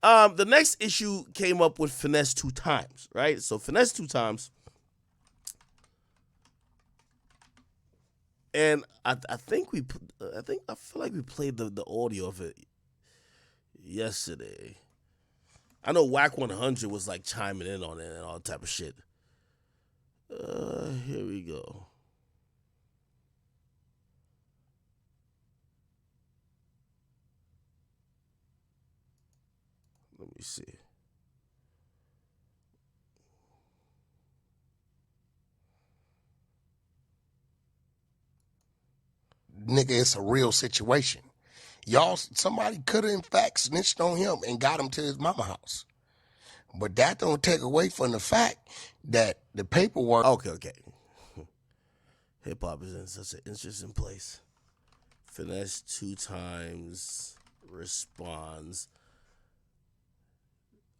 The next issue came up with Finesse2tymes, right? So Finesse2tymes, and I feel like we played the audio of it yesterday. I know Whack 100 was like chiming in on it and all type of shit. Here we go. Let me see. Nigga, it's a real situation. Y'all, somebody could have in fact snitched on him and got him to his mama house. But that don't take away from the fact that the paperwork. Okay. Hip hop is in such an interesting place. Finesse2tymes responds.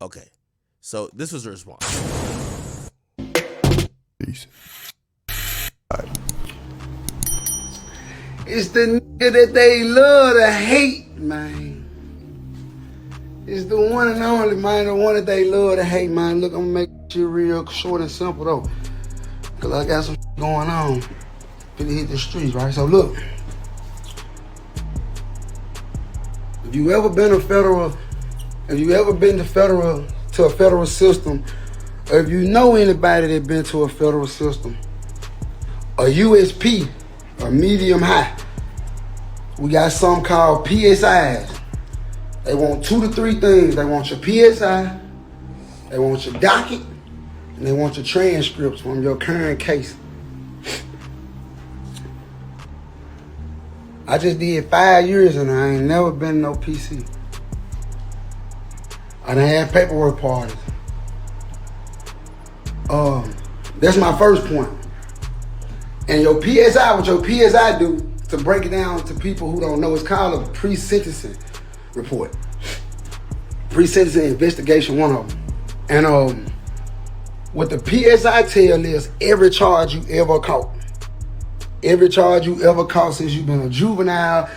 Okay, so this was a response. Peace. It's the nigga that they love to hate, man. It's the one and only, man, the one that they love to hate, man. Look, I'm gonna make shit real short and simple, though. Because I got some shit going on. Finna hit the streets, right? So, look. If you ever been to a federal system, or if you know anybody that been to a federal system, a USP, or medium high, we got something called PSIs. They want 2 to 3 things. They want your PSI, they want your docket, and they want your transcripts from your current case. I just did 5 years and I ain't never been to no PC. I done had paperwork parties. That's my first point. And your PSI, what your PSI do, to break it down to people who don't know, it's called a pre-sentencing report. Pre-sentencing investigation, one of them. And what the PSI tell is every charge you ever caught. Every charge you ever caught since you've been a juvenile.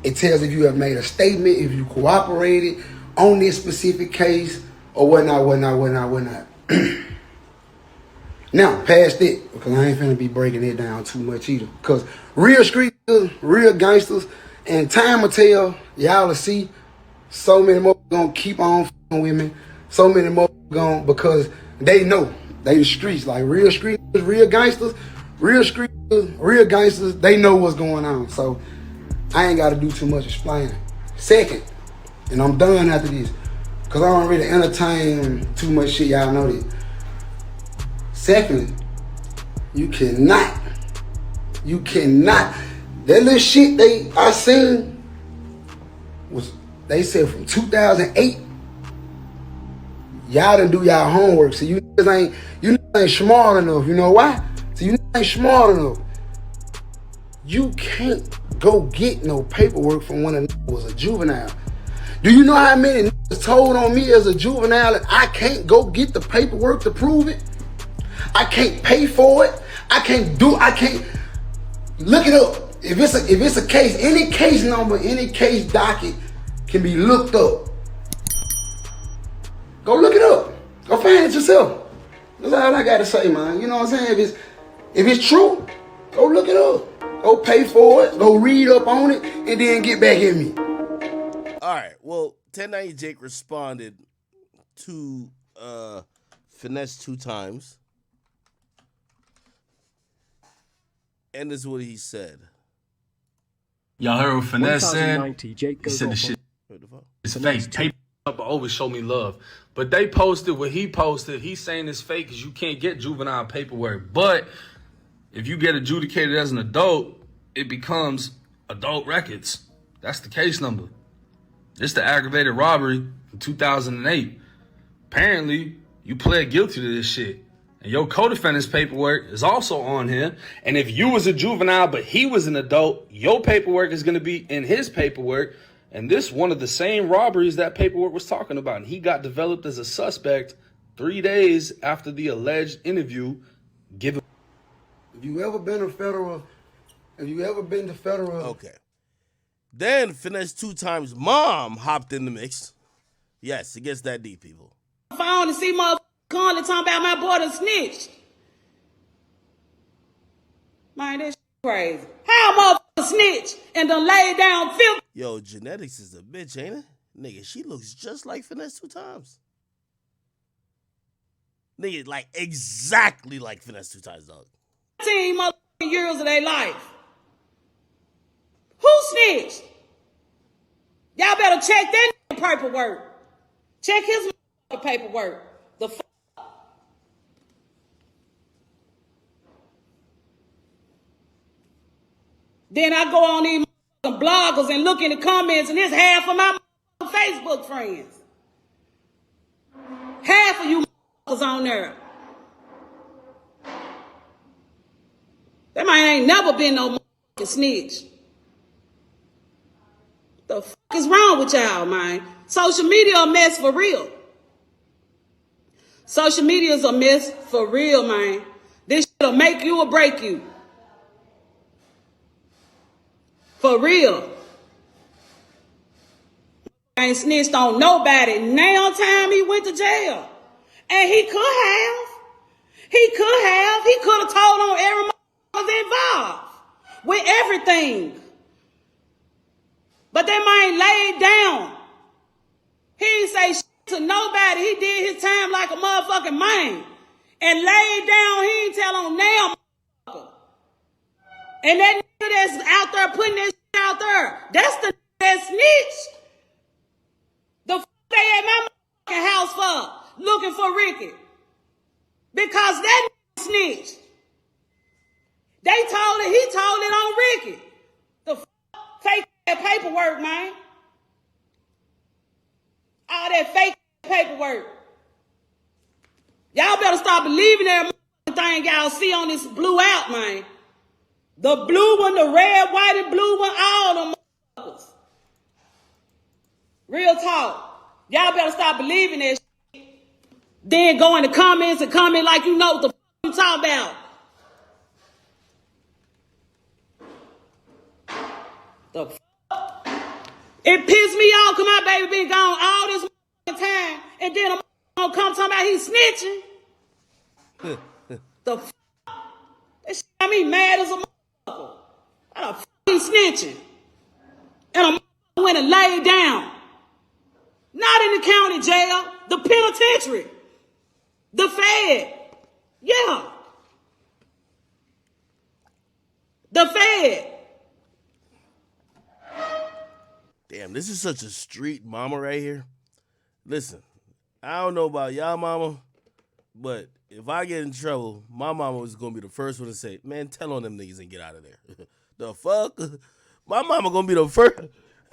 It tells if you have made a statement, if you cooperated on this specific case, or whatnot. Now, past it, because I ain't finna be breaking it down too much either. Because real street, real gangsters, and time will tell, y'all will see so many more gonna keep on f***ing with me. So many more gonna, because they know, they the streets, like real street, real gangsters, real street, real gangsters, they know what's going on. So I ain't gotta do too much explaining. Second, and I'm done after this, because I don't really entertain too much shit, y'all know that. Secondly, you cannot, that little shit I seen was, they said from 2008, y'all didn't do y'all homework. So you niggas ain't smart enough. You know why? So you niggas ain't smart enough. You can't go get no paperwork from when a nigga was a juvenile. Do you know how many niggas told on me as a juvenile that I can't go get the paperwork to prove it? I can't pay for it. I can't look it up. If it's a case, any case number, any case docket can be looked up. Go look it up. Go find it yourself. That's all I gotta say, man. You know what I'm saying? If it's true, go look it up. Go pay for it. Go read up on it, and then get back at me. All right. Well, 1090 Jake responded to Finesse2tymes. And this is what he said. Y'all heard what Finesse said? Jake He said the shit is Finesse fake. Paper but always show me love. But they posted what he posted. He's saying it's fake because you can't get juvenile paperwork. But if you get adjudicated as an adult, it becomes adult records. That's the case number. It's the aggravated robbery in 2008. Apparently, you pled guilty to this shit. And your co-defendant's paperwork is also on here. And if you was a juvenile, but he was an adult, your paperwork is going to be in his paperwork. And this one of the same robberies that paperwork was talking about. And he got developed as a suspect 3 days after the alleged interview given. If you ever been to federal. Okay. Then Finesse2tymes' mom hopped in the mix. Yes, it gets that deep, people. Phone and see motherfuckers calling talking about my boy done snitched. Man, this shit crazy. How a motherfucker snitch and done laid down film? Yo, genetics is a bitch, ain't it? Nigga, she looks just like Finesse2tymes. Nigga, like exactly like Finesse2tymes, dog. 15 motherfucking years of their life. Who snitched? Y'all better check that paperwork. Check his paperwork. The fuck. Then I go on these bloggers and look in the comments, and it's half of my Facebook friends. Half of you on there. That man ain't never been no snitch. The fuck is wrong with y'all, man? Social media a mess for real. Social media is a mess for real, man. This shit'll make you or break you. For real. Ain't snitched on nobody. Now time he went to jail. And he could have. He could have told on every motherfucker involved with everything. But that man laid down. He ain't say shit to nobody. He did his time like a motherfucking man. And laid down, he ain't tell on now motherfucker. And that nigga that's out there putting that shit out there, that's the nigga that snitched. The fuck they at my motherfucking house for looking for Ricky. Because that nigga snitched. He told it on Ricky. The fake paperwork, man. All that fake paperwork. Y'all better stop believing that thing y'all see on this blue out, man. The blue one, the red, white, and blue one, all them motherfuckers. Real talk. Y'all better stop believing that shit. Then go in the comments and comment like you know what the fuck you talking about. The fuck? It pissed me off because my baby been gone all this time, and then I'm gonna come talking about he snitching. The fuck? That shit got me mad as a motherfucker. How the fuck he snitching? And a went and laid down. Not in the county jail, the penitentiary, the Fed. Yeah. The Fed. Damn, this is such a street mama right here. Listen, I don't know about y'all mama, but if I get in trouble, my mama was going to be the first one to say, man, tell on them niggas and get out of there. The fuck? My mama going to be the first.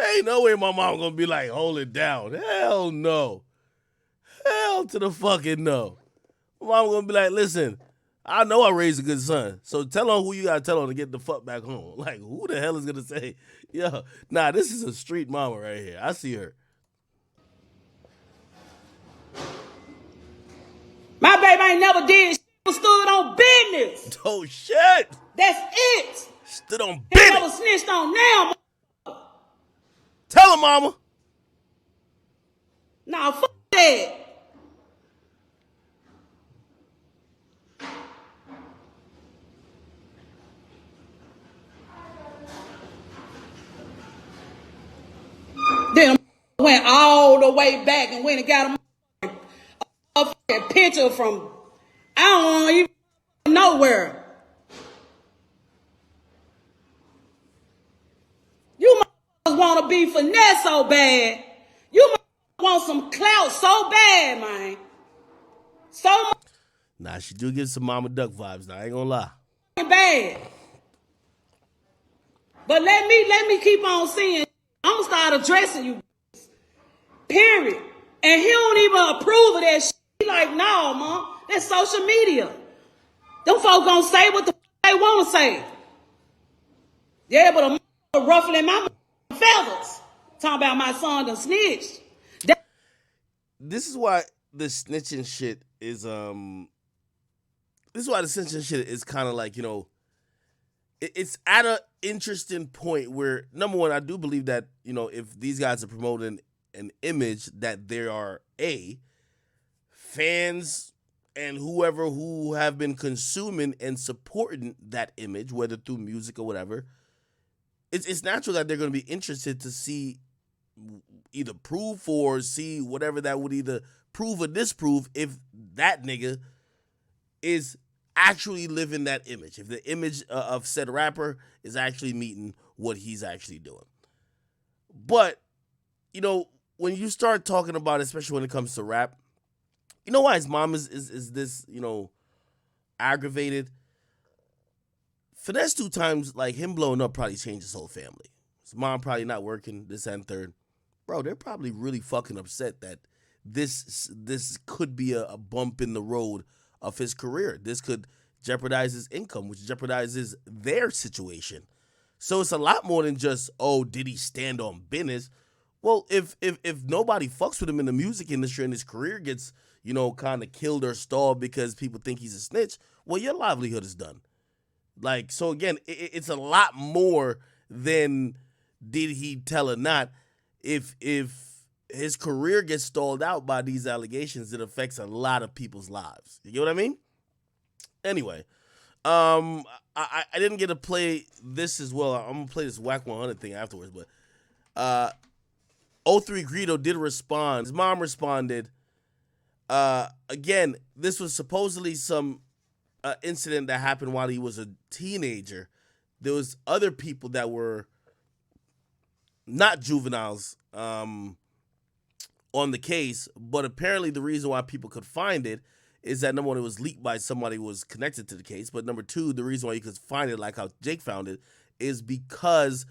Ain't no way my mama going to be like, hold it down. Hell no. Hell to the fucking no. My mama going to be like, listen, I know I raised a good son, so tell on who you got to tell on to get the fuck back home. Like, who the hell is going to say, yo, nah, this is a street mama right here. I see her. My baby ain't never did shit, stood on business. Oh, shit. That's it. Stood on He business. never snitched on now. Tell her, mama. Nah, fuck that. Then went all the way back and went and got a picture from I don't even nowhere. You want to be Finesse so bad. You want some clout so bad, man. So much Nah, she do give some Mama Duck vibes. Now I ain't gonna lie. bad. But let me keep on seeing. I'm gonna start addressing you. Period. And he don't even approve of that shit. He like, no, mom, that's social media. Them folk gonna say what the they want to say. Yeah, but a ruffling my feathers. Talking about my son done snitched. This is why the snitching shit is This is why the snitching shit is kind of like, you know, it's at an interesting point where, number one, I do believe that, you know, if these guys are promoting an image that there are fans and whoever who have been consuming and supporting that image, whether through music or whatever. It's natural that they're going to be interested to see either proof or see whatever that would either prove or disprove if that nigga is actually living that image, if the image of said rapper is actually meeting what he's actually doing. But, when you start talking about it, especially when it comes to rap, you know why his mom is this, aggravated? Finesse2tymes, like him blowing up, probably changed his whole family. His mom probably not working, this and third. Bro, they're probably really fucking upset that this could be a bump in the road of his career. This could jeopardize his income, which jeopardizes their situation. So it's a lot more than just, oh, did he stand on business? Well, if nobody fucks with him in the music industry and his career gets, kind of killed or stalled because people think he's a snitch, well, your livelihood is done. Like, so again, it's a lot more than did he tell or not. If his career gets stalled out by these allegations, it affects a lot of people's lives. You get what I mean? Anyway, I didn't get to play this as well. I'm gonna play this Whack 100 thing afterwards, but 03 Greedo did respond. His mom responded. Again, this was supposedly some incident that happened while he was a teenager. There was other people that were not juveniles on the case, but apparently the reason why people could find it is that, number one, it was leaked by somebody who was connected to the case, but number two, the reason why you could find it, like how Jake found it, is because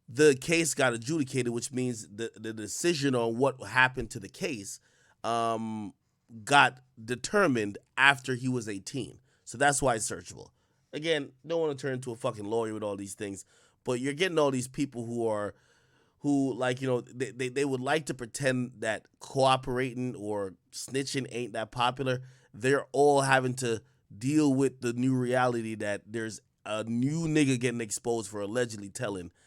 the case got adjudicated, which means the decision on what happened to the case got determined after he was 18. So that's why it's searchable. Again, don't want to turn into a fucking lawyer with all these things, but you're getting all these people who like, they would like to pretend that cooperating or snitching ain't that popular. They're all having to deal with the new reality that there's a new nigga getting exposed for allegedly telling